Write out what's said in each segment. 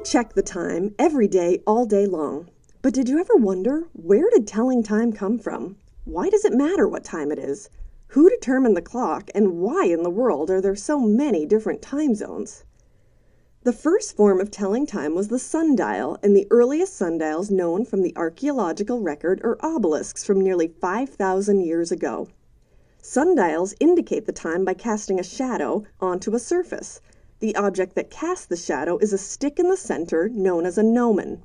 check the time every day, all day long. But did you ever wonder, where did telling time come from? Why does it matter what time it is? Who determined the clock, and why in the world are there so many different time zones? The first form of telling time was the sundial, and the earliest sundials known from the archaeological record are obelisks from nearly 5,000 years ago. Sundials indicate the time by casting a shadow onto a surface. The object that casts the shadow is a stick in the center known as a gnomon.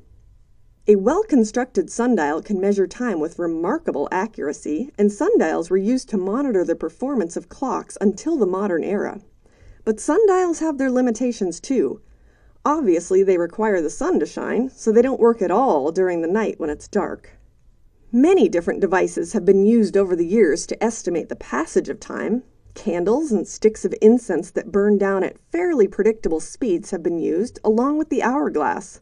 A well-constructed sundial can measure time with remarkable accuracy, and sundials were used to monitor the performance of clocks until the modern era. But sundials have their limitations too. Obviously, they require the sun to shine, so they don't work at all during the night when it's dark. Many different devices have been used over the years to estimate the passage of time. Candles and sticks of incense that burn down at fairly predictable speeds have been used, along with the hourglass.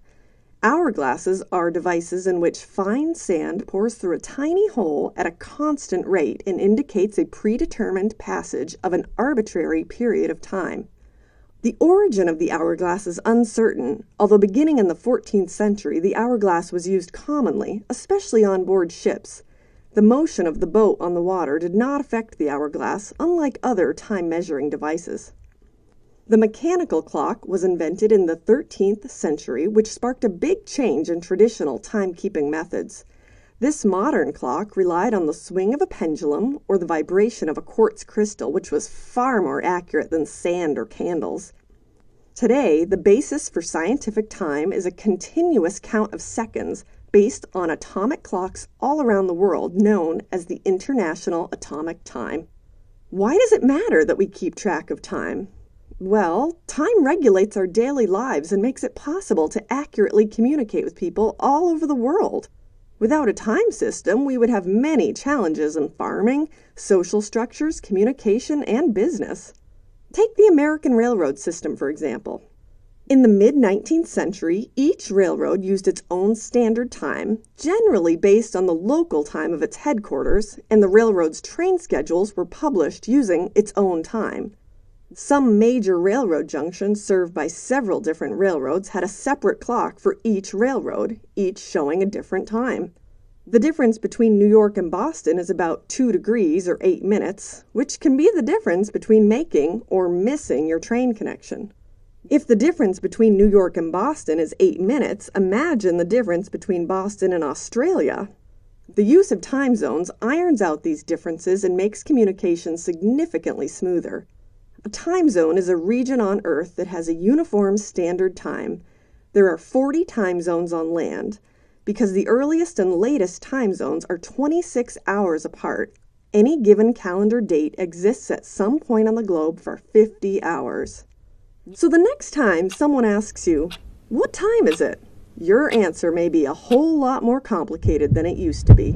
Hourglasses are devices in which fine sand pours through a tiny hole at a constant rate and indicates a predetermined passage of an arbitrary period of time. The origin of the hourglass is uncertain, although beginning in the 14th century, the hourglass was used commonly, especially on board ships. The motion of the boat on the water did not affect the hourglass, unlike other time-measuring devices. The mechanical clock was invented in the 13th century, which sparked a big change in traditional timekeeping methods. This modern clock relied on the swing of a pendulum or the vibration of a quartz crystal, which was far more accurate than sand or candles. Today, the basis for scientific time is a continuous count of seconds based on atomic clocks all around the world, known as the International Atomic Time. Why does it matter that we keep track of time? Well, time regulates our daily lives and makes it possible to accurately communicate with people all over the world. Without a time system, we would have many challenges in farming, social structures, communication, and business. Take the American railroad system, for example. In the mid-19th century, each railroad used its own standard time, generally based on the local time of its headquarters, and the railroad's train schedules were published using its own time. Some major railroad junctions served by several different railroads had a separate clock for each railroad, each showing a different time. The difference between New York and Boston is about 2 degrees or 8 minutes, which can be the difference between making or missing your train connection. If the difference between New York and Boston is 8 minutes, imagine the difference between Boston and Australia. The use of time zones irons out these differences and makes communication significantly smoother. A time zone is a region on Earth that has a uniform standard time. There are 40 time zones on land. Because the earliest and latest time zones are 26 hours apart, any given calendar date exists at some point on the globe for 50 hours. So the next time someone asks you, "What time is it?" your answer may be a whole lot more complicated than it used to be.